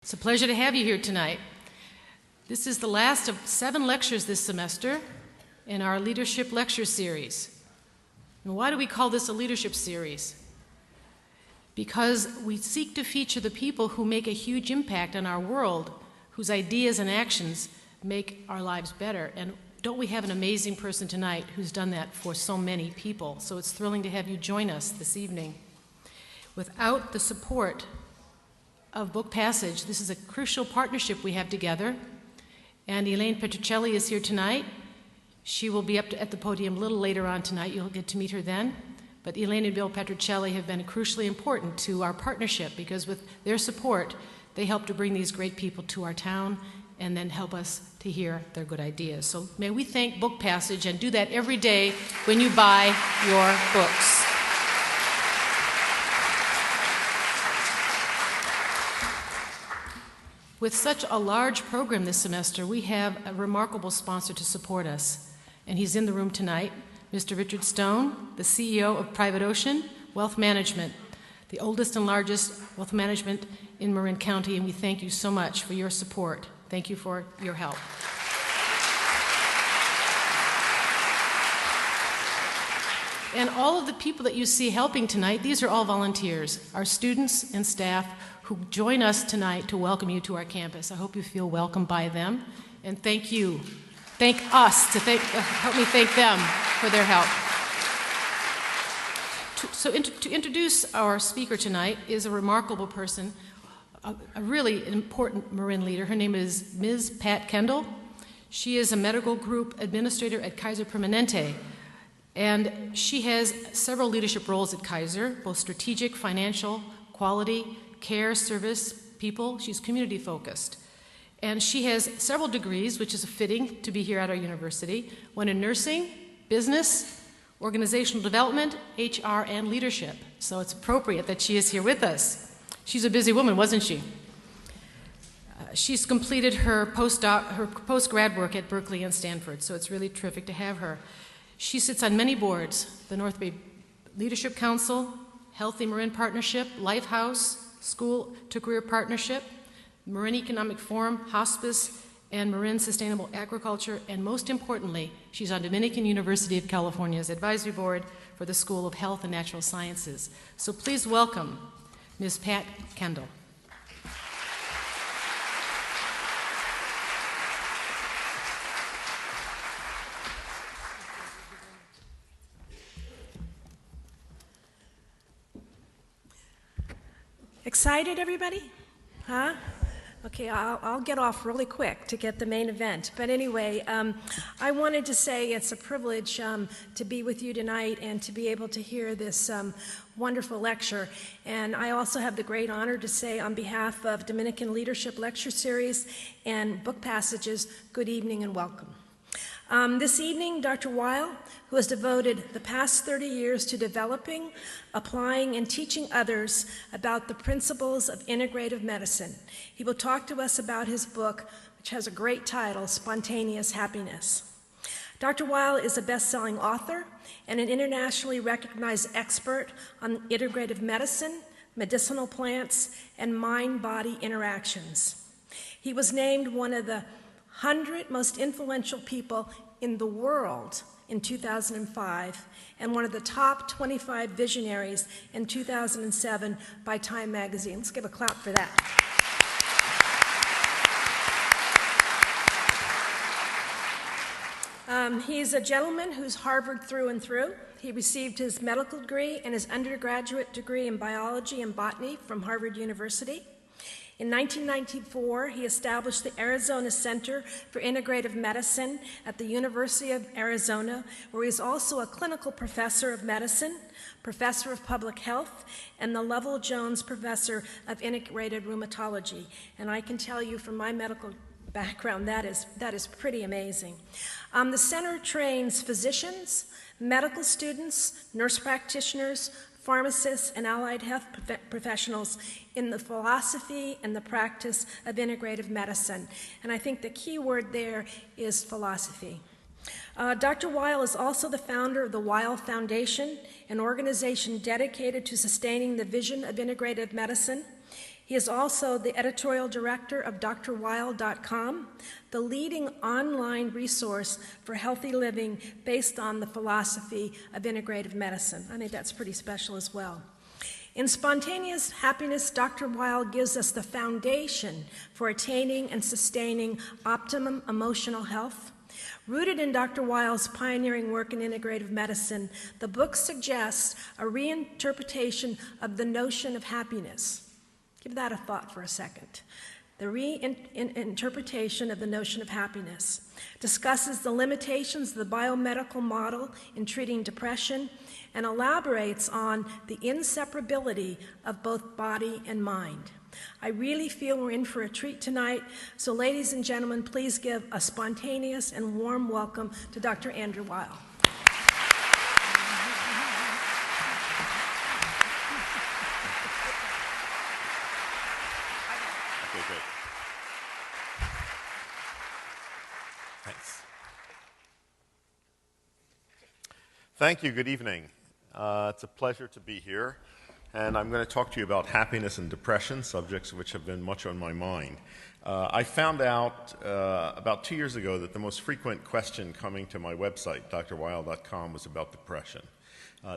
It's a pleasure to have you here tonight. This is the last of 7 lectures this semester in our Leadership Lecture Series. And why do we call this a leadership series? Because we seek to feature the people who make a huge impact on our world, whose ideas and actions make our lives better. And don't we have an amazing person tonight who's done that for so many people? So it's thrilling to have you join us this evening. Without the support of Book Passage, this is a crucial partnership we have together. And Elaine Petruccelli is here tonight. She will be up at the podium a little later on tonight. You'll get to meet her then. But Elaine and Bill Petruccelli have been crucially important to our partnership because with their support, they help to bring these great people to our town and then help us to hear their good ideas. So may we thank Book Passage and do that every day when you buy your books. With such a large program this semester, we have a remarkable sponsor to support us, and he's in the room tonight, Mr. Richard Stone, the CEO of Private Ocean Wealth Management, the oldest and largest wealth management in Marin County, and we thank you so much for your support. Thank you for your help. And all of the people that you see helping tonight, these are all volunteers, our students and staff who join us tonight to welcome you to our campus. I hope you feel welcomed by them, and thank you. Thank us to help me thank them for their help. To introduce our speaker tonight is a remarkable person, a really important Marin leader. Her name is Ms. Pat Kendall. She is a medical group administrator at Kaiser Permanente, and she has several leadership roles at Kaiser, both strategic, financial, quality, care, service, people. She's community focused. And she has several degrees, which is fitting to be here at our university, one in nursing, business, organizational development, HR, and leadership. So it's appropriate that she is here with us. She's a busy woman, wasn't she? She's completed her post-grad work at Berkeley and Stanford, so it's really terrific to have her. She sits on many boards, the North Bay Leadership Council, Healthy Marin Partnership, Lifehouse, School to Career Partnership, Marin Economic Forum, Hospice, and Marin Sustainable Agriculture, and most importantly, she's on Dominican University of California's Advisory Board for the School of Health and Natural Sciences. So please welcome Ms. Pat Kendall. Excited, everybody? Huh? Okay, I'll get off really quick to get the main event. But anyway, I wanted to say it's a privilege to be with you tonight and to be able to hear this wonderful lecture. And I also have the great honor to say on behalf of Dominican Leadership Lecture Series and Book Passages, good evening and welcome. This evening, Dr. Weil, who has devoted the past 30 years to developing, applying, and teaching others about the principles of integrative medicine, he will talk to us about his book, which has a great title, Spontaneous Happiness. Dr. Weil is a best-selling author and an internationally recognized expert on integrative medicine, medicinal plants, and mind-body interactions. He was named one of the 100 most influential people in the world in 2005 and one of the top 25 visionaries in 2007 by Time magazine. Let's give a clap for that. He's a gentleman who's Harvard through and through. He received his medical degree and his undergraduate degree in biology and botany from Harvard University. In 1994, he established the Arizona Center for Integrative Medicine at the University of Arizona, where he's also a clinical professor of medicine, professor of public health, and the Lovell Jones Professor of Integrated Rheumatology. And I can tell you from my medical background, that is pretty amazing. The center trains physicians, medical students, nurse practitioners, pharmacists, and allied health professionals in the philosophy and the practice of integrative medicine. And I think the key word there is philosophy. Dr. Weil is also the founder of the Weil Foundation, an organization dedicated to sustaining the vision of integrative medicine. He is also the editorial director of drweil.com, the leading online resource for healthy living based on the philosophy of integrative medicine. I think that's pretty special as well. In Spontaneous Happiness, Dr. Weil gives us the foundation for attaining and sustaining optimum emotional health. Rooted in Dr. Weil's pioneering work in integrative medicine, the book suggests a reinterpretation of the notion of happiness. Give that a thought for a second. The reinterpretation of the notion of happiness discusses the limitations of the biomedical model in treating depression and elaborates on the inseparability of both body and mind. I really feel we're in for a treat tonight, so ladies and gentlemen, please give a spontaneous and warm welcome to Dr. Andrew Weil. Okay, great. Thanks. Thank you. Good evening. It's a pleasure to be here, and I'm going to talk to you about happiness and depression, subjects which have been much on my mind. I found out about 2 years ago that the most frequent question coming to my website, drweil.com, was about depression.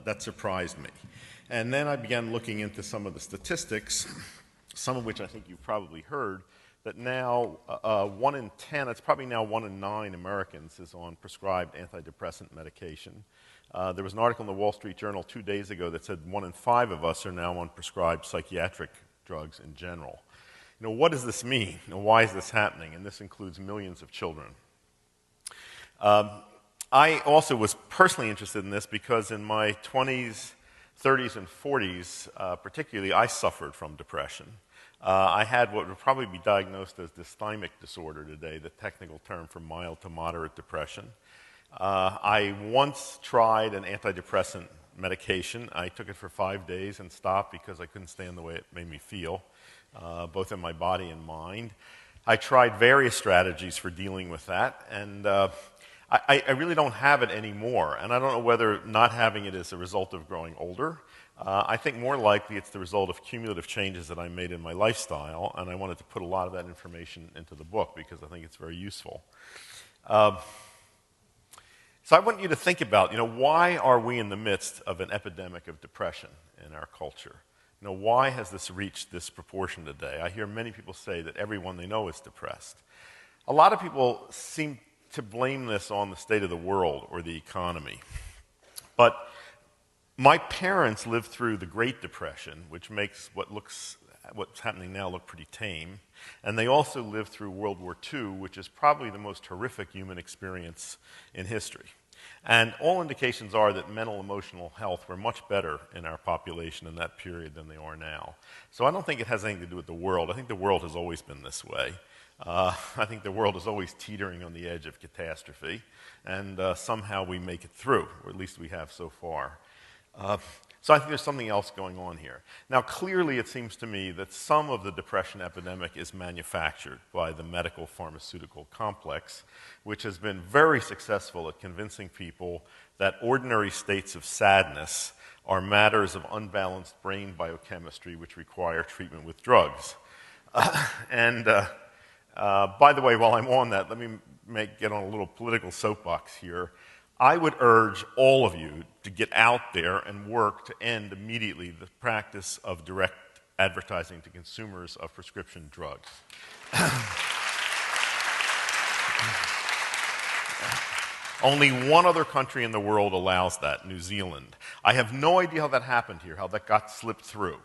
That surprised me. And then I began looking into some of the statistics, some of which I think you've probably heard, that now 1 in 10, it's probably now 1 in 9 Americans is on prescribed antidepressant medication. There was an article in the Wall Street Journal 2 days ago that said 1 in 5 of us are now on prescribed psychiatric drugs in general. You know, what does this mean? You know, why is this happening? And this includes millions of children. I also was personally interested in this because in my 20s, 30s, and 40s, particularly, I suffered from depression. I had what would probably be diagnosed as dysthymic disorder today, the technical term for mild to moderate depression. I once tried an antidepressant medication. I took it for 5 days and stopped because I couldn't stand the way it made me feel, both in my body and mind. I tried various strategies for dealing with that, and I really don't have it anymore. And I don't know whether not having it is a result of growing older. I think more likely it's the result of cumulative changes that I made in my lifestyle, and I wanted to put a lot of that information into the book because I think it's very useful. So I want you to think about, you know, why are we in the midst of an epidemic of depression in our culture? You know, why has this reached this proportion today? I hear many people say that everyone they know is depressed. A lot of people seem to blame this on the state of the world or the economy. But my parents lived through the Great Depression, which makes what's happening now look pretty tame. And they also lived through World War II, which is probably the most horrific human experience in history. And all indications are that mental emotional health were much better in our population in that period than they are now. So I don't think it has anything to do with the world. I think the world has always been this way. I think the world is always teetering on the edge of catastrophe, and somehow we make it through, or at least we have so far. So I think there's something else going on here. Now, clearly it seems to me that some of the depression epidemic is manufactured by the medical pharmaceutical complex, which has been very successful at convincing people that ordinary states of sadness are matters of unbalanced brain biochemistry which require treatment with drugs. By the way, while I'm on that, let me get on a little political soapbox here. I would urge all of you to get out there and work to end immediately the practice of direct advertising to consumers of prescription drugs. Only one other country in the world allows that, New Zealand. I have no idea how that happened here, how that got slipped through.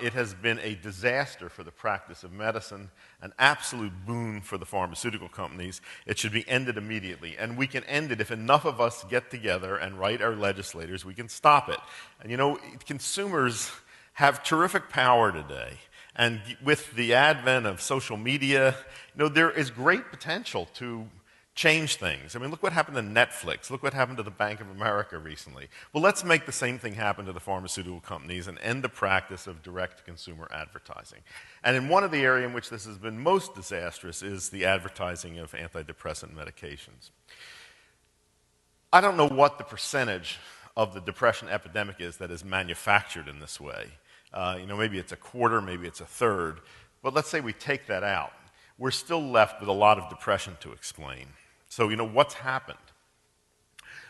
It has been a disaster for the practice of medicine, an absolute boon for the pharmaceutical companies. It should be ended immediately. And we can end it if enough of us get together and write our legislators, we can stop it. And you know, consumers have terrific power today. And with the advent of social media, you know, there is great potential to change things. I mean, look what happened to Netflix. Look what happened to the Bank of America recently. Well, let's make the same thing happen to the pharmaceutical companies and end the practice of direct-to-consumer advertising. And in one of the areas in which this has been most disastrous is the advertising of antidepressant medications. I don't know what the percentage of the depression epidemic is that is manufactured in this way. Maybe it's a quarter, maybe it's a third. But let's say we take that out. We're still left with a lot of depression to explain. So, what's happened?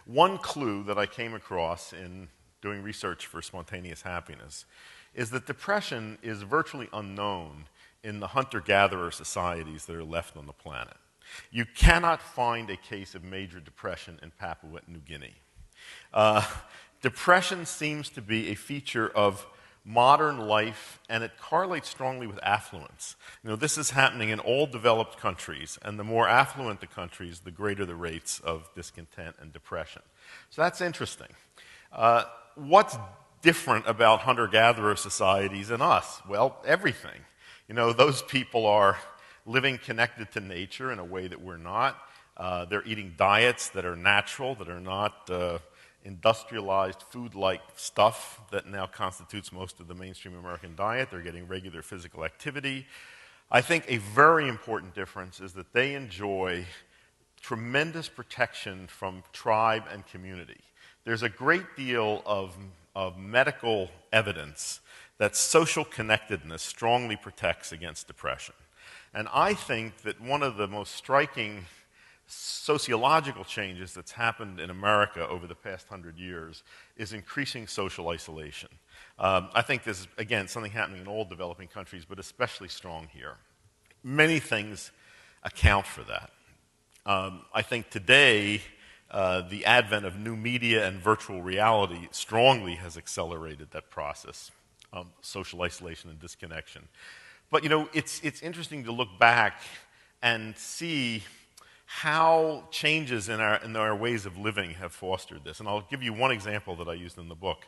One clue that I came across in doing research for spontaneous happiness is that depression is virtually unknown in the hunter-gatherer societies that are left on the planet. You cannot find a case of major depression in Papua New Guinea. Depression seems to be a feature of modern life, and it correlates strongly with affluence. This is happening in all developed countries, and the more affluent the countries, the greater the rates of discontent and depression. So that's interesting. What's different about hunter-gatherer societies and us? Well, everything. Those people are living connected to nature in a way that we're not. They're eating diets that are natural, that are not industrialized food-like stuff that now constitutes most of the mainstream American diet. They're getting regular physical activity. I think a very important difference is that they enjoy tremendous protection from tribe and community. There's a great deal of medical evidence that social connectedness strongly protects against depression. And I think that one of the most striking sociological changes that's happened in America over the past 100 years is increasing social isolation. I think this is, again, something happening in all developing countries, but especially strong here. Many things account for that. I think today, the advent of new media and virtual reality strongly has accelerated that process of social isolation and disconnection. But, it's interesting to look back and see how changes in our ways of living have fostered this. And I'll give you one example that I used in the book.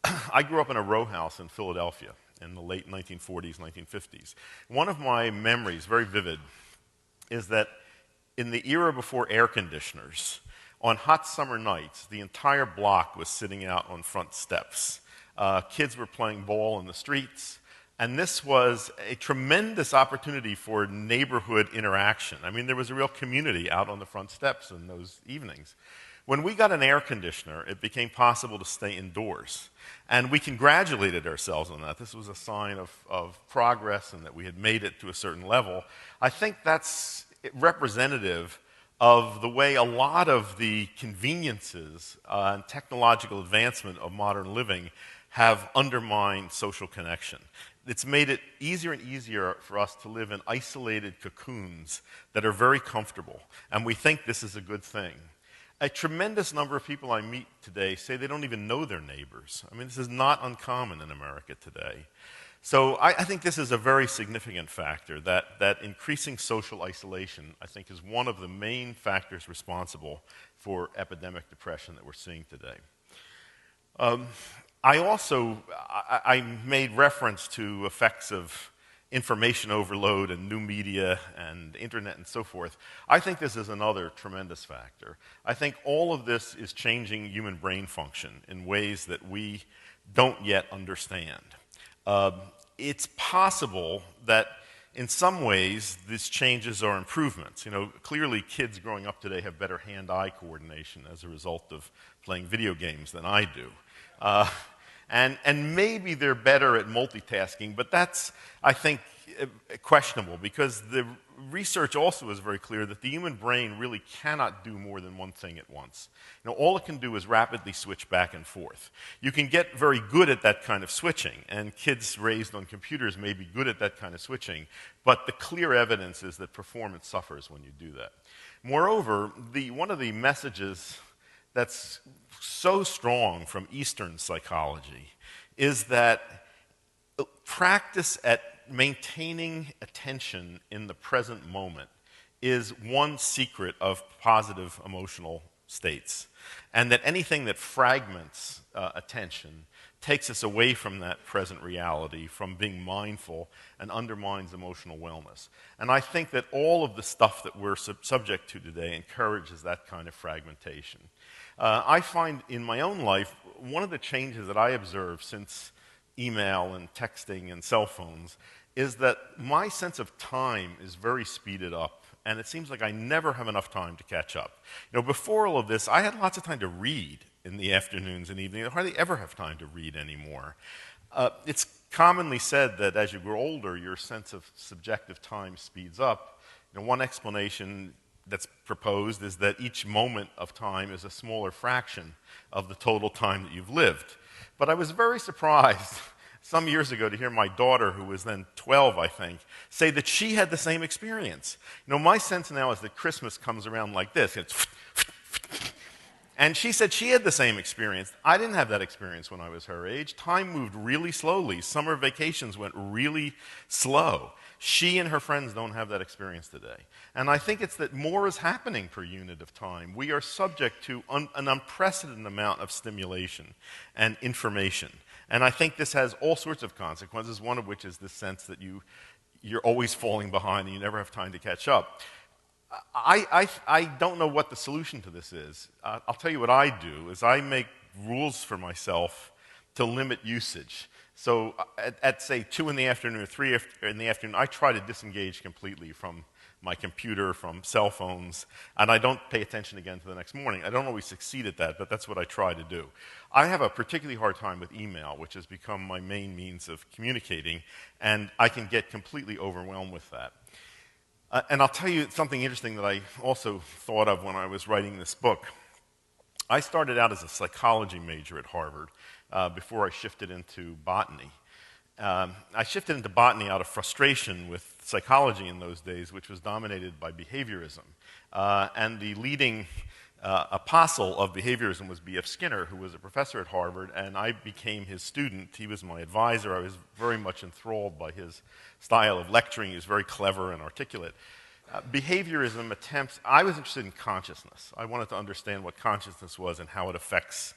I grew up in a row house in Philadelphia in the late 1940s, 1950s. One of my memories, very vivid, is that in the era before air conditioners, on hot summer nights, the entire block was sitting out on front steps. Kids were playing ball in the streets. And this was a tremendous opportunity for neighborhood interaction. I mean, there was a real community out on the front steps in those evenings. When we got an air conditioner, it became possible to stay indoors. And we congratulated ourselves on that. This was a sign of progress and that we had made it to a certain level. I think that's representative of the way a lot of the conveniences and technological advancement of modern living have undermined social connection. It's made it easier and easier for us to live in isolated cocoons that are very comfortable, and we think this is a good thing. A tremendous number of people I meet today say they don't even know their neighbors. I mean, this is not uncommon in America today. So I think this is a very significant factor, that increasing social isolation, I think, is one of the main factors responsible for epidemic depression that we're seeing today. I made reference to effects of information overload and new media and internet and so forth. I think this is another tremendous factor. I think all of this is changing human brain function in ways that we don't yet understand. It's possible that in some ways these changes are improvements. Clearly kids growing up today have better hand-eye coordination as a result of playing video games than I do. And maybe they're better at multitasking, but that's, I think, questionable, because the research also is very clear that the human brain really cannot do more than one thing at once. All it can do is rapidly switch back and forth. You can get very good at that kind of switching, and kids raised on computers may be good at that kind of switching, but the clear evidence is that performance suffers when you do that. Moreover, one of the messages that's so strong from Eastern psychology is that practice at maintaining attention in the present moment is one secret of positive emotional states, and that anything that fragments attention takes us away from that present reality, from being mindful, and undermines emotional wellness. And I think that all of the stuff that we're subject to today encourages that kind of fragmentation. I find in my own life, one of the changes that I observe since email and texting and cell phones is that my sense of time is very speeded up, and it seems like I never have enough time to catch up. Before all of this, I had lots of time to read in the afternoons and evenings. I hardly ever have time to read anymore. It's commonly said that as you grow older, your sense of subjective time speeds up. One explanation that's proposed is that each moment of time is a smaller fraction of the total time that you've lived. But I was very surprised some years ago to hear my daughter, who was then 12, I think, say that she had the same experience. My sense now is that Christmas comes around like this. And she said she had the same experience. I didn't have that experience when I was her age. Time moved really slowly. Summer vacations went really slow. She and her friends don't have that experience today. And I think it's that more is happening per unit of time. We are subject to an unprecedented amount of stimulation and information. And I think this has all sorts of consequences, one of which is this sense that you're always falling behind and you never have time to catch up. I don't know what the solution to this is. I'll tell you what I do, is I make rules for myself to limit usage. So at say 2 in the afternoon or 3 in the afternoon, I try to disengage completely from my computer, from cell phones, and I don't pay attention again to the next morning. I don't always succeed at that, but that's what I try to do. I have a particularly hard time with email, which has become my main means of communicating, and I can get completely overwhelmed with that. And I'll tell you something interesting that I also thought of when I was writing this book. I started out as a psychology major at Harvard before I shifted into botany. I shifted into botany out of frustration with psychology in those days, which was dominated by behaviorism. And the leading apostle of behaviorism was B.F. Skinner, who was a professor at Harvard, and I became his student. He was my advisor. I was very much enthralled by his style of lecturing. He was very clever and articulate. Behaviorism attempts, I was interested in consciousness. I wanted to understand what consciousness was and how it affects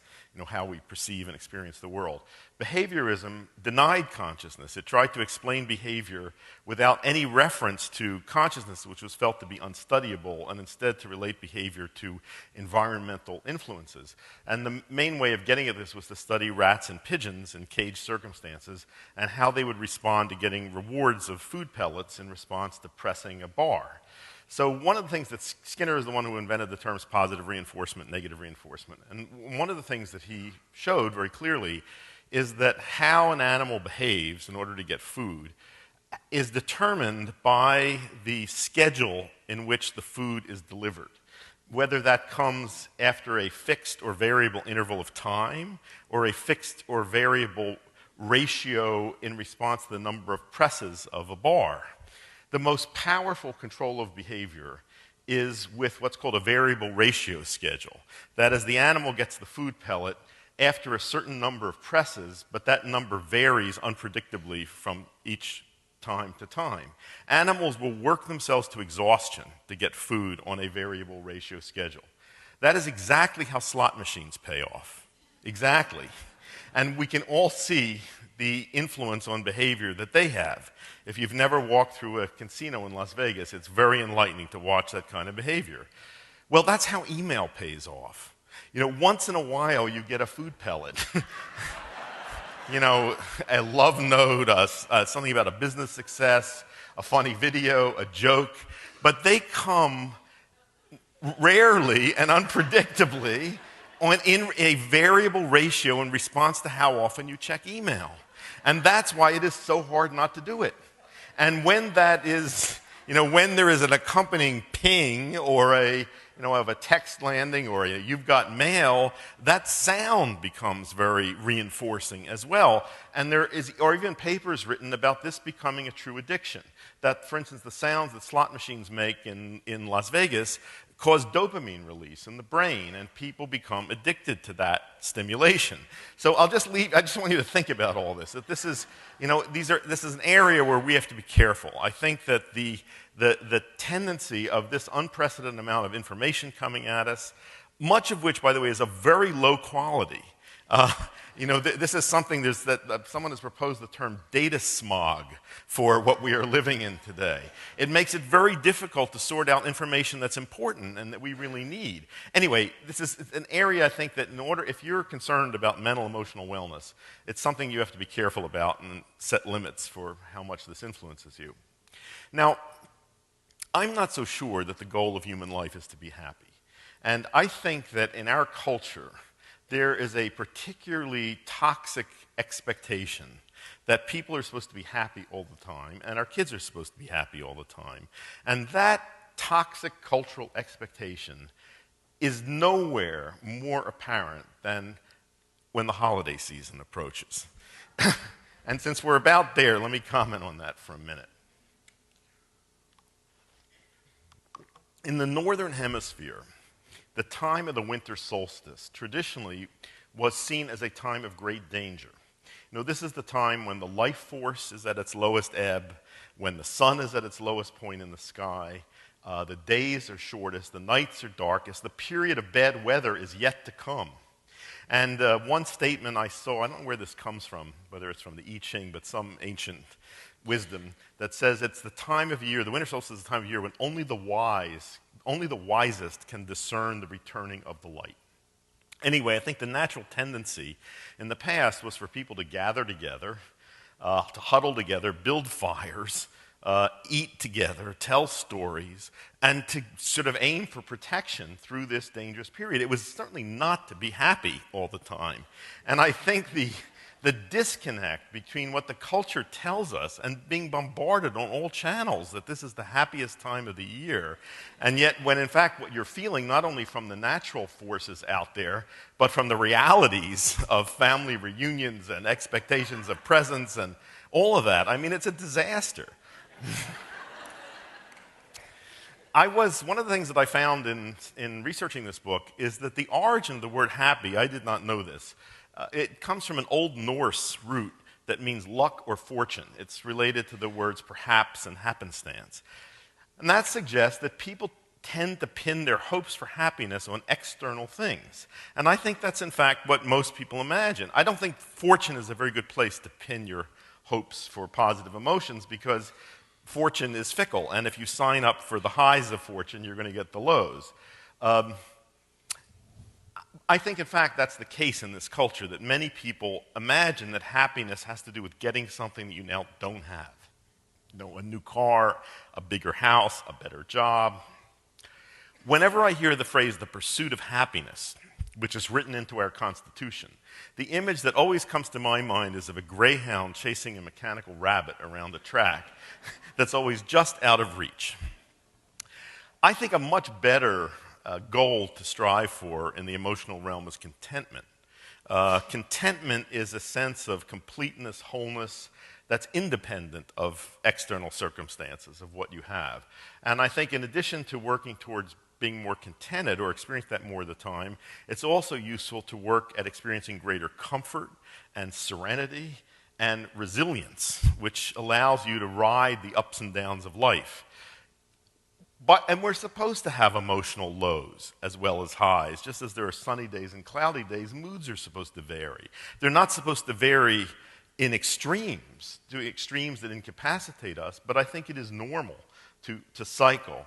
how we perceive and experience the world. Behaviorism denied consciousness. It tried to explain behavior without any reference to consciousness, which was felt to be unstudyable, and instead to relate behavior to environmental influences. And the main way of getting at this was to study rats and pigeons in caged circumstances and how they would respond to getting rewards of food pellets in response to pressing a bar. So one of the things that Skinner is the one who invented the terms positive reinforcement, negative reinforcement. And one of the things that he showed very clearly is that how an animal behaves in order to get food is determined by the schedule in which the food is delivered. Whether that comes after a fixed or variable interval of time or a fixed or variable ratio in response to the number of presses of a bar. The most powerful control of behavior is with what's called a variable ratio schedule. That is, the animal gets the food pellet after a certain number of presses, but that number varies unpredictably from each time to time. Animals will work themselves to exhaustion to get food on a variable ratio schedule. That is exactly how slot machines pay off. Exactly. And we can all see the influence on behavior that they have. If you've never walked through a casino in Las Vegas, it's very enlightening to watch that kind of behavior. Well, that's how email pays off. Once in a while you get a food pellet. A love note, something about a business success, a funny video, a joke, but they come rarely and unpredictably in a variable ratio in response to how often you check email. And that's why it is so hard not to do it. And when that is, when there is an accompanying ping or of a text landing or you've got mail, that sound becomes very reinforcing as well. And there are even papers written about this becoming a true addiction. That, for instance, the sounds that slot machines make in Las Vegas cause dopamine release in the brain, and people become addicted to that stimulation. So I just want you to think about all this, that this is, this is an area where we have to be careful. I think that the tendency of this unprecedented amount of information coming at us, much of which, by the way, is of very low quality. This is something that someone has proposed the term data smog for what we are living in today. It makes it very difficult to sort out information that's important and that we really need. Anyway, this is an area I think that if you're concerned about mental emotional wellness, it's something you have to be careful about and set limits for how much this influences you. Now, I'm not so sure that the goal of human life is to be happy. And I think that in our culture, there is a particularly toxic expectation that people are supposed to be happy all the time, and our kids are supposed to be happy all the time. And that toxic cultural expectation is nowhere more apparent than when the holiday season approaches. And since we're about there, let me comment on that for a minute. In the northern hemisphere, the time of the winter solstice traditionally was seen as a time of great danger. You know, this is the time when the life force is at its lowest ebb, when the sun is at its lowest point in the sky, the days are shortest, the nights are darkest, the period of bad weather is yet to come. And one statement I saw, I don't know where this comes from, whether it's from the I Ching, but some ancient wisdom that says it's the time of year, the winter solstice is the time of year when only the wisest can discern the returning of the light. Anyway, I think the natural tendency in the past was for people to gather together, to huddle together, build fires, eat together, tell stories, and to sort of aim for protection through this dangerous period. It was certainly not to be happy all the time. And I think the disconnect between what the culture tells us and being bombarded on all channels that this is the happiest time of the year, and yet when in fact what you're feeling, not only from the natural forces out there, but from the realities of family reunions and expectations of presents and all of that, I mean, it's a disaster. One of the things that I found in researching this book is that the origin of the word happy, I did not know this, it comes from an Old Norse root that means luck or fortune. It's related to the words perhaps and happenstance. And that suggests that people tend to pin their hopes for happiness on external things. And I think that's in fact what most people imagine. I don't think fortune is a very good place to pin your hopes for positive emotions because fortune is fickle, and if you sign up for the highs of fortune, you're going to get the lows. I think, in fact, that's the case in this culture, that many people imagine that happiness has to do with getting something that you now don't have. You know, a new car, a bigger house, a better job. Whenever I hear the phrase, the pursuit of happiness, which is written into our Constitution, the image that always comes to my mind is of a greyhound chasing a mechanical rabbit around a track that's always just out of reach. I think a much better goal to strive for in the emotional realm is contentment. Contentment is a sense of completeness, wholeness, that's independent of external circumstances of what you have. And I think in addition to working towards being more contented or experience that more of the time, it's also useful to work at experiencing greater comfort and serenity and resilience, which allows you to ride the ups and downs of life. And we're supposed to have emotional lows as well as highs. Just as there are sunny days and cloudy days, moods are supposed to vary. They're not supposed to vary in extremes, to extremes that incapacitate us, but I think it is normal to cycle.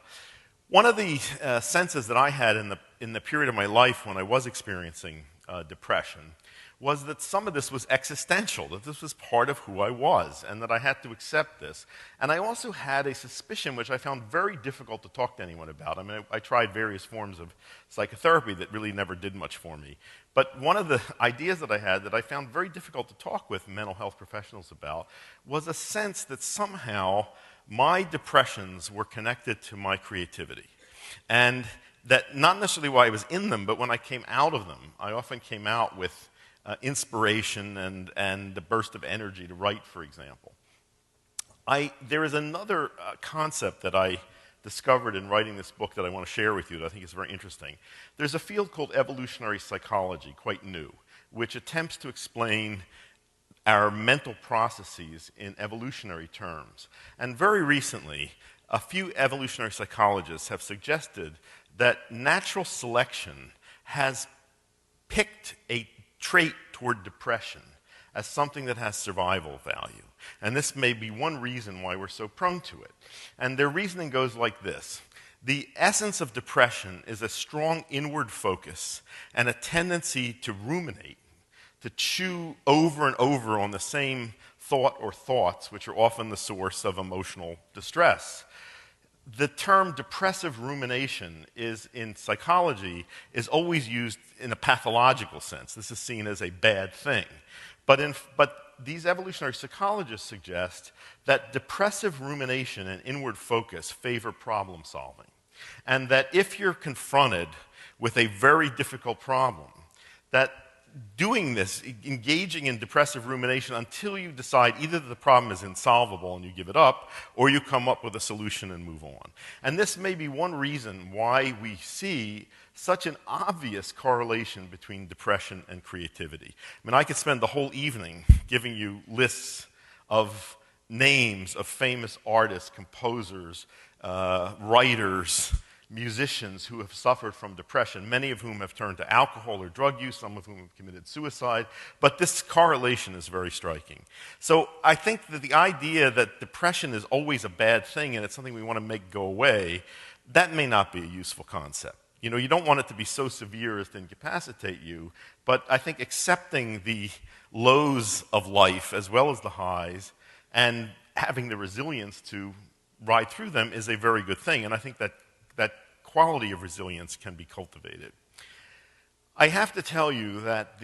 One of the senses that I had in the period of my life when I was experiencing depression was that some of this was existential, that this was part of who I was, and that I had to accept this. And I also had a suspicion, which I found very difficult to talk to anyone about. I mean, I tried various forms of psychotherapy that really never did much for me. But one of the ideas that I had that I found very difficult to talk with mental health professionals about was a sense that somehow my depressions were connected to my creativity. And that not necessarily why I was in them, but when I came out of them, I often came out with inspiration and the burst of energy to write, for example. There is another concept that I discovered in writing this book that I want to share with you that I think is very interesting. There's a field called evolutionary psychology, quite new, which attempts to explain our mental processes in evolutionary terms. And very recently, a few evolutionary psychologists have suggested that natural selection has picked a trait toward depression as something that has survival value. And this may be one reason why we're so prone to it. And their reasoning goes like this. The essence of depression is a strong inward focus and a tendency to ruminate, to chew over and over on the same thought or thoughts, which are often the source of emotional distress. The term depressive rumination in psychology is always used in a pathological sense. This is seen as a bad thing. But these evolutionary psychologists suggest that depressive rumination and inward focus favor problem solving. And that if you're confronted with a very difficult problem, that doing this, engaging in depressive rumination until you decide either that the problem is insolvable and you give it up, or you come up with a solution and move on. And this may be one reason why we see such an obvious correlation between depression and creativity. I mean, I could spend the whole evening giving you lists of names of famous artists, composers, writers, musicians who have suffered from depression, many of whom have turned to alcohol or drug use, some of whom have committed suicide, but this correlation is very striking. So I think that the idea that depression is always a bad thing and it's something we want to make go away, that may not be a useful concept. You know, you don't want it to be so severe as to incapacitate you, but I think accepting the lows of life as well as the highs and having the resilience to ride through them is a very good thing, and I think that quality of resilience can be cultivated. I have to tell you that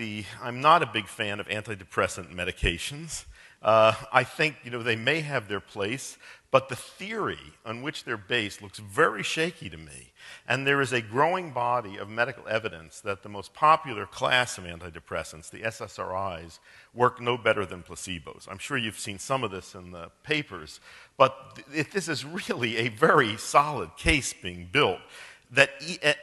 I'm not a big fan of antidepressant medications. I think they may have their place, but the theory on which they're based looks very shaky to me. And there is a growing body of medical evidence that the most popular class of antidepressants, the SSRIs, work no better than placebos. I'm sure you've seen some of this in the papers, but this is really a very solid case being built.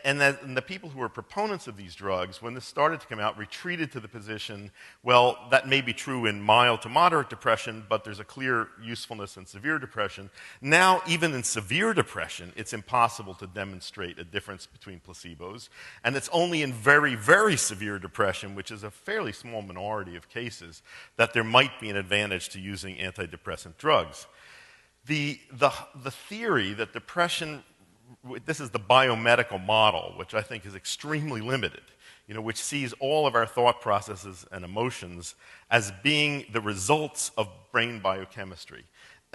And the people who are proponents of these drugs, when this started to come out, retreated to the position, well, that may be true in mild to moderate depression, but there's a clear usefulness in severe depression. Now, even in severe depression, it's impossible to demonstrate a difference between placebos, and it's only in very, very severe depression, which is a fairly small minority of cases, that there might be an advantage to using antidepressant drugs. The theory that depression, this is the biomedical model, which I think is extremely limited, which sees all of our thought processes and emotions as being the results of brain biochemistry.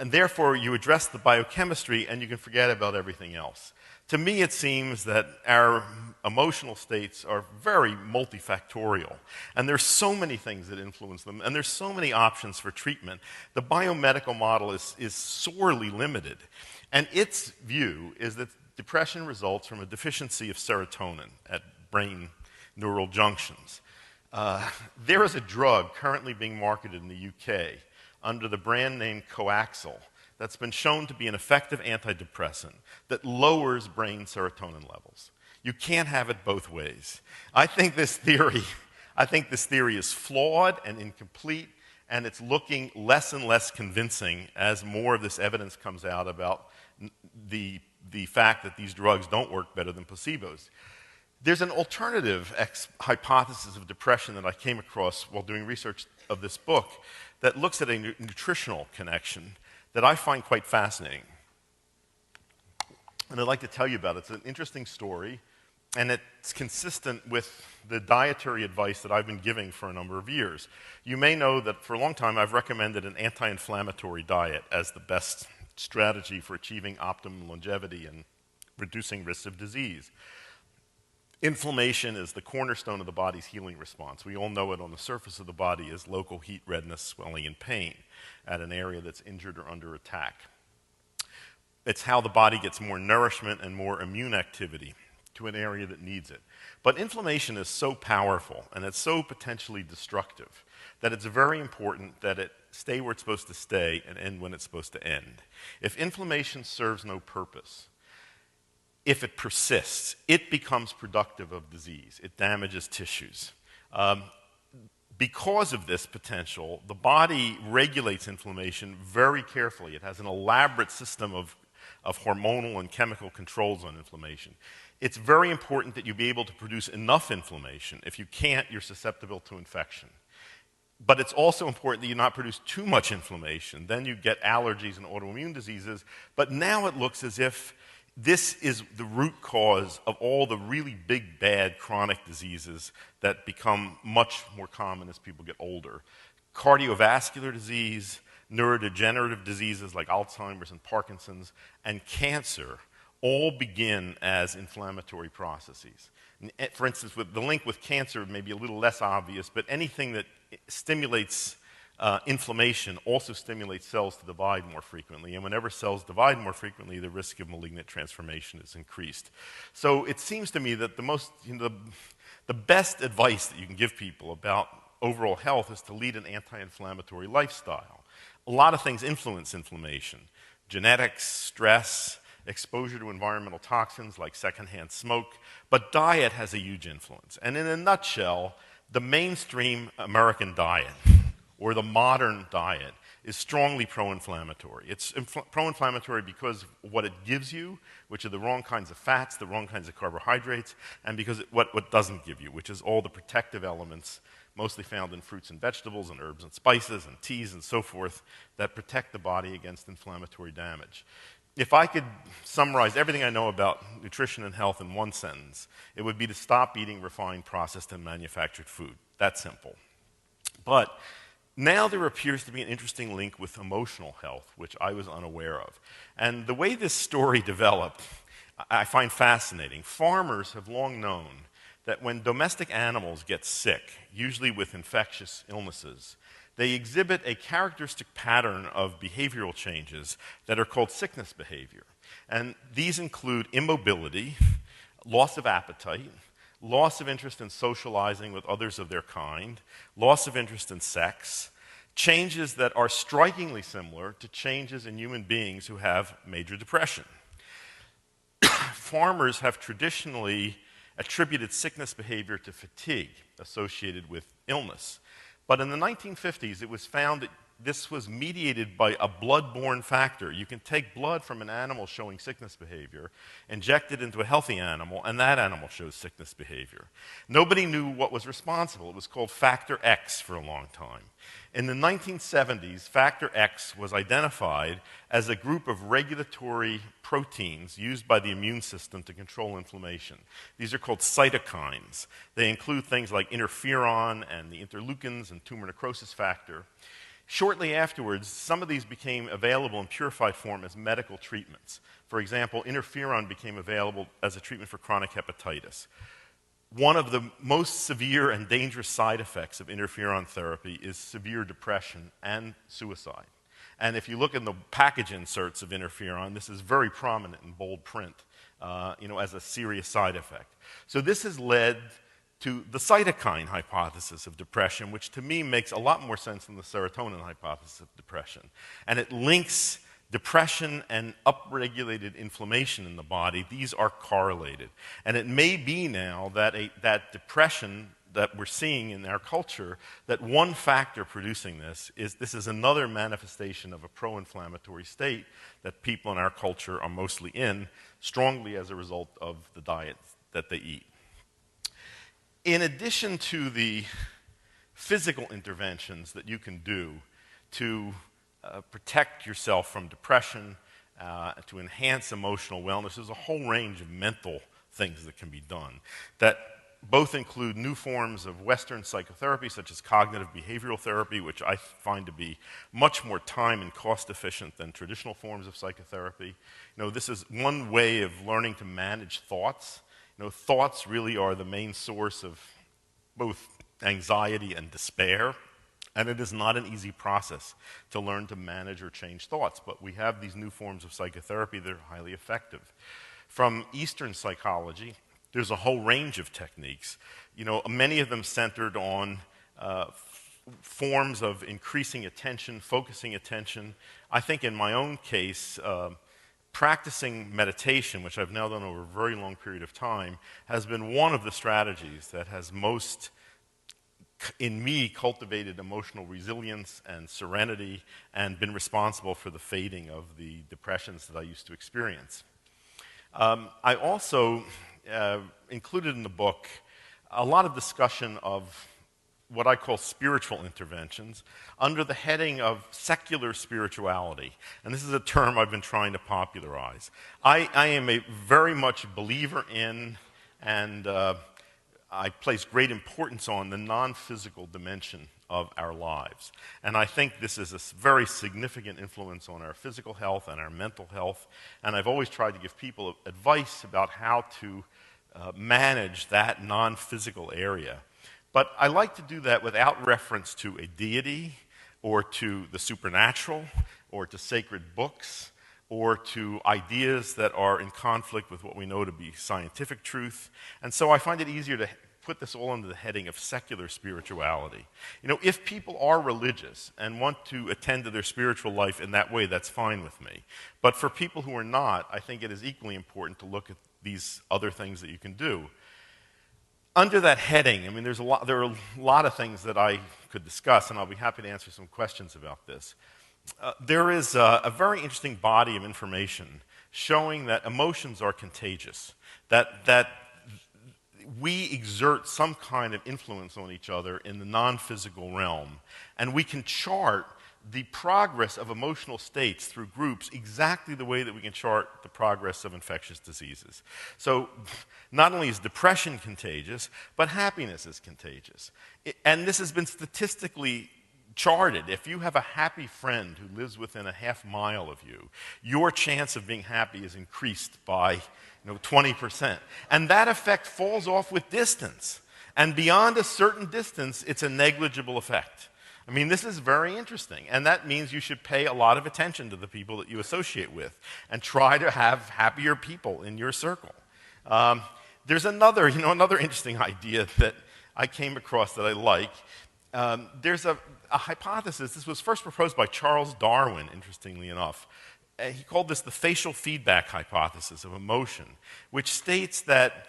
And therefore, you address the biochemistry and you can forget about everything else. To me, it seems that our emotional states are very multifactorial, and there's so many things that influence them, and there's so many options for treatment. The biomedical model is sorely limited, and its view is that depression results from a deficiency of serotonin at brain neural junctions. There is a drug currently being marketed in the UK under the brand name Coaxil that's been shown to be an effective antidepressant that lowers brain serotonin levels. You can't have it both ways. I think this theory is flawed and incomplete, and it's looking less and less convincing as more of this evidence comes out about the fact that these drugs don't work better than placebos. There's an alternative hypothesis of depression that I came across while doing research of this book that looks at a nutritional connection that I find quite fascinating. And I'd like to tell you about it. It's an interesting story, and it's consistent with the dietary advice that I've been giving for a number of years. You may know that for a long time I've recommended an anti-inflammatory diet as the best strategy for achieving optimum longevity and reducing risks of disease. Inflammation is the cornerstone of the body's healing response. We all know it on the surface of the body as local heat, redness, swelling, and pain at an area that's injured or under attack. It's how the body gets more nourishment and more immune activity to an area that needs it. But inflammation is so powerful and it's so potentially destructive that it's very important that it stay where it's supposed to stay and end when it's supposed to end. If inflammation serves no purpose, if it persists, it becomes productive of disease. It damages tissues. Because of this potential, the body regulates inflammation very carefully. It has an elaborate system of hormonal and chemical controls on inflammation. It's very important that you be able to produce enough inflammation. If you can't, you're susceptible to infection. But it's also important that you not produce too much inflammation. Then you get allergies and autoimmune diseases. But now it looks as if this is the root cause of all the really big, bad chronic diseases that become much more common as people get older. Cardiovascular disease, neurodegenerative diseases like Alzheimer's and Parkinson's, and cancer all begin as inflammatory processes. For instance, the link with cancer may be a little less obvious, but anything that stimulates inflammation also stimulates cells to divide more frequently. And whenever cells divide more frequently, the risk of malignant transformation is increased. So it seems to me that the best advice that you can give people about overall health is to lead an anti-inflammatory lifestyle. A lot of things influence inflammation: genetics, stress, exposure to environmental toxins like secondhand smoke, but diet has a huge influence. And in a nutshell, the mainstream American diet, or the modern diet, is strongly pro-inflammatory. It's pro-inflammatory because of what it gives you, which are the wrong kinds of fats, the wrong kinds of carbohydrates, and because what doesn't give you, which is all the protective elements mostly found in fruits and vegetables and herbs and spices and teas and so forth that protect the body against inflammatory damage. If I could summarize everything I know about nutrition and health in one sentence, it would be to stop eating refined, processed, and manufactured food. That simple. But now there appears to be an interesting link with emotional health, which I was unaware of. And the way this story developed, I find fascinating. Farmers have long known that when domestic animals get sick, usually with infectious illnesses, they exhibit a characteristic pattern of behavioral changes that are called sickness behavior. And these include immobility, loss of appetite, loss of interest in socializing with others of their kind, loss of interest in sex, changes that are strikingly similar to changes in human beings who have major depression. Farmers have traditionally attributed sickness behavior to fatigue associated with illness. But in the 1950s, it was found that this was mediated by a blood-borne factor. You can take blood from an animal showing sickness behavior, inject it into a healthy animal, and that animal shows sickness behavior. Nobody knew what was responsible. It was called factor X for a long time. In the 1970s, factor X was identified as a group of regulatory proteins used by the immune system to control inflammation. These are called cytokines. They include things like interferon and the interleukins and tumor necrosis factor. Shortly afterwards, some of these became available in purified form as medical treatments. For example, interferon became available as a treatment for chronic hepatitis. One of the most severe and dangerous side effects of interferon therapy is severe depression and suicide. And if you look in the package inserts of interferon, this is very prominent in bold print, as a serious side effect. So this has led to the cytokine hypothesis of depression, which to me makes a lot more sense than the serotonin hypothesis of depression. And it links depression and upregulated inflammation in the body. These are correlated. And it may be now that that depression that we're seeing in our culture, that one factor producing this is another manifestation of a pro-inflammatory state that people in our culture are mostly in, strongly as a result of the diet that they eat. In addition to the physical interventions that you can do to protect yourself from depression, to enhance emotional wellness, there's a whole range of mental things that can be done that both include new forms of Western psychotherapy, such as cognitive behavioral therapy, which I find to be much more time and cost efficient than traditional forms of psychotherapy. This is one way of learning to manage thoughts. Thoughts really are the main source of both anxiety and despair, and it is not an easy process to learn to manage or change thoughts, but we have these new forms of psychotherapy that are highly effective. From Eastern psychology, there's a whole range of techniques, many of them centered on forms of increasing attention, focusing attention. I think in my own case, practicing meditation, which I've now done over a very long period of time, has been one of the strategies that has most, in me, cultivated emotional resilience and serenity and been responsible for the fading of the depressions that I used to experience. I also included in the book a lot of discussion of what I call spiritual interventions under the heading of secular spirituality. And this is a term I've been trying to popularize. I am a very much believer in, and I place great importance on, the non-physical dimension of our lives. And I think this is a very significant influence on our physical health and our mental health. And I've always tried to give people advice about how to manage that non-physical area. But I like to do that without reference to a deity or to the supernatural, or to sacred books, or to ideas that are in conflict with what we know to be scientific truth. And so I find it easier to put this all under the heading of secular spirituality. If people are religious and want to attend to their spiritual life in that way, that's fine with me. But for people who are not, I think it is equally important to look at these other things that you can do. Under that heading, there are a lot of things that I could discuss, and I'll be happy to answer some questions about this. There is a very interesting body of information showing that emotions are contagious, that we exert some kind of influence on each other in the non-physical realm, and we can chart the progress of emotional states through groups exactly the way that we can chart the progress of infectious diseases. So not only is depression contagious, but happiness is contagious. And this has been statistically charted. If you have a happy friend who lives within a half mile of you, your chance of being happy is increased by 20%. And that effect falls off with distance. And beyond a certain distance, it's a negligible effect. This is very interesting, and that means you should pay a lot of attention to the people that you associate with and try to have happier people in your circle. There's another interesting idea that I came across that I like. There's a hypothesis. This was first proposed by Charles Darwin, interestingly enough. He called this the facial feedback hypothesis of emotion, which states that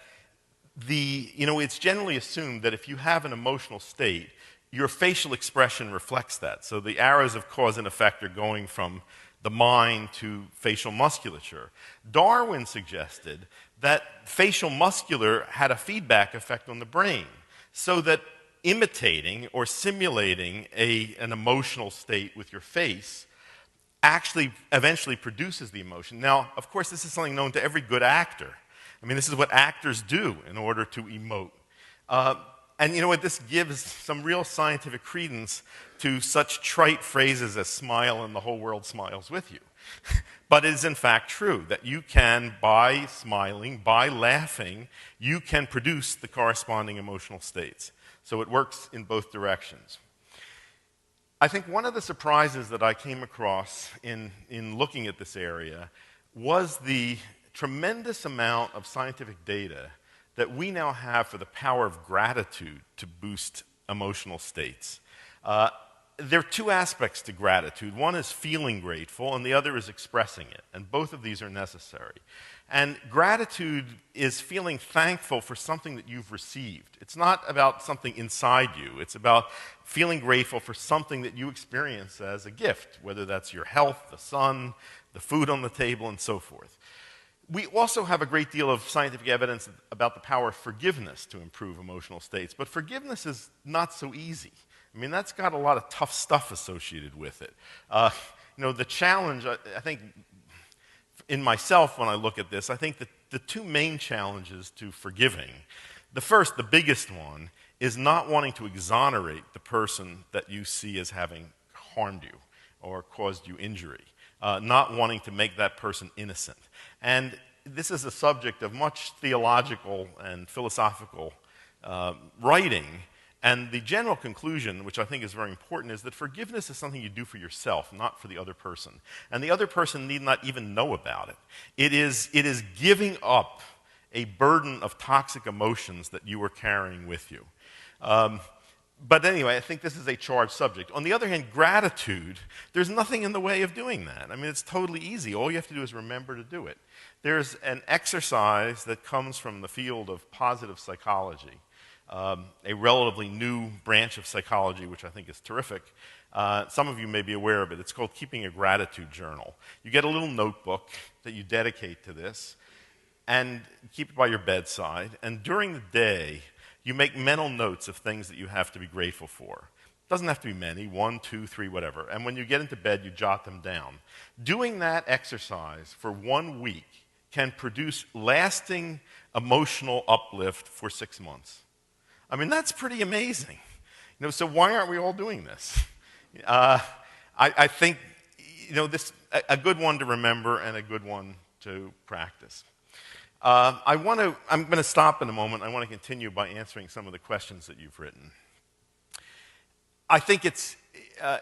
it's generally assumed that if you have an emotional state, your facial expression reflects that. So the arrows of cause and effect are going from the mind to facial musculature. Darwin suggested that facial muscular had a feedback effect on the brain, so that imitating or simulating an emotional state with your face actually eventually produces the emotion. Now, of course, this is something known to every good actor. This is what actors do in order to emote. And you know what? This gives some real scientific credence to such trite phrases as smile and the whole world smiles with you. But it is in fact true that you can, by smiling, by laughing, you can produce the corresponding emotional states. So it works in both directions. I think one of the surprises that I came across in looking at this area was the tremendous amount of scientific data that we now have for the power of gratitude to boost emotional states. There are two aspects to gratitude. One is feeling grateful, and the other is expressing it. And both of these are necessary. And gratitude is feeling thankful for something that you've received. It's not about something inside you. It's about feeling grateful for something that you experience as a gift, whether that's your health, the sun, the food on the table, and so forth. We also have a great deal of scientific evidence about the power of forgiveness to improve emotional states, but forgiveness is not so easy. That's got a lot of tough stuff associated with it. The challenge, I think, in myself when I look at this, I think that the two main challenges to forgiving, the first, the biggest one, is not wanting to exonerate the person that you see as having harmed you or caused you injury, not wanting to make that person innocent. And this is a subject of much theological and philosophical writing. And the general conclusion, which I think is very important, is that forgiveness is something you do for yourself, not for the other person. And the other person need not even know about it. It is giving up a burden of toxic emotions that you are carrying with you. But anyway, I think this is a charged subject. On the other hand, gratitude, there's nothing in the way of doing that. It's totally easy. All you have to do is remember to do it. There's an exercise that comes from the field of positive psychology, a relatively new branch of psychology, which I think is terrific. Some of you may be aware of it. It's called keeping a gratitude journal. You get a little notebook that you dedicate to this and keep it by your bedside. And during the day, you make mental notes of things that you have to be grateful for. It doesn't have to be many, 1, 2, 3, whatever. And when you get into bed, you jot them down. Doing that exercise for 1 week can produce lasting emotional uplift for 6 months. That's pretty amazing. So why aren't we all doing this? I think, this a good one to remember and a good one to practice. I'm going to stop in a moment. I want to continue by answering some of the questions that you've written. I think it's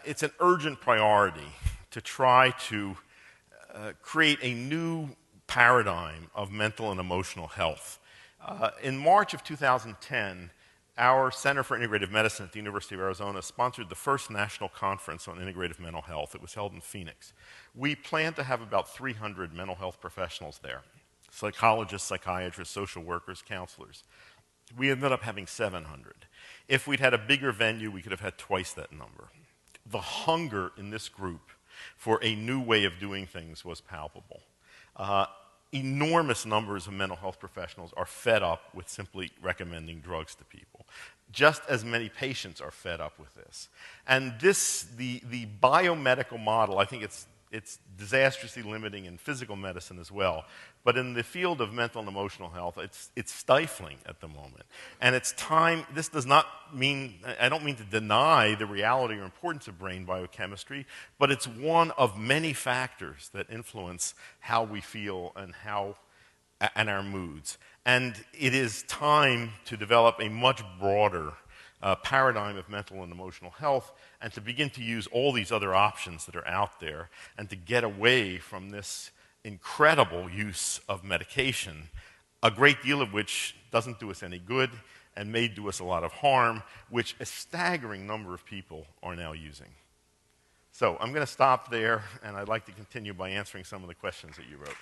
it's an urgent priority to try to create a new paradigm of mental and emotional health. In March of 2010, our Center for Integrative Medicine at the University of Arizona sponsored the first national conference on integrative mental health. It was held in Phoenix. We planned to have about 300 mental health professionals there, psychologists, psychiatrists, social workers, counselors. We ended up having 700. If we'd had a bigger venue, we could have had twice that number. The hunger in this group for a new way of doing things was palpable. Enormous numbers of mental health professionals are fed up with simply recommending drugs to people. Just as many patients are fed up with this. And the biomedical model, I think it's disastrously limiting in physical medicine as well. But in the field of mental and emotional health, it's stifling at the moment. And it's time, this does not mean, I don't mean to deny the reality or importance of brain biochemistry, but it's one of many factors that influence how we feel and our moods. And it is time to develop a much broader paradigm of mental and emotional health, and to begin to use all these other options that are out there, and to get away from this incredible use of medication, a great deal of which doesn't do us any good and may do us a lot of harm, which a staggering number of people are now using. So I'm going to stop there, and I'd like to continue by answering some of the questions that you wrote.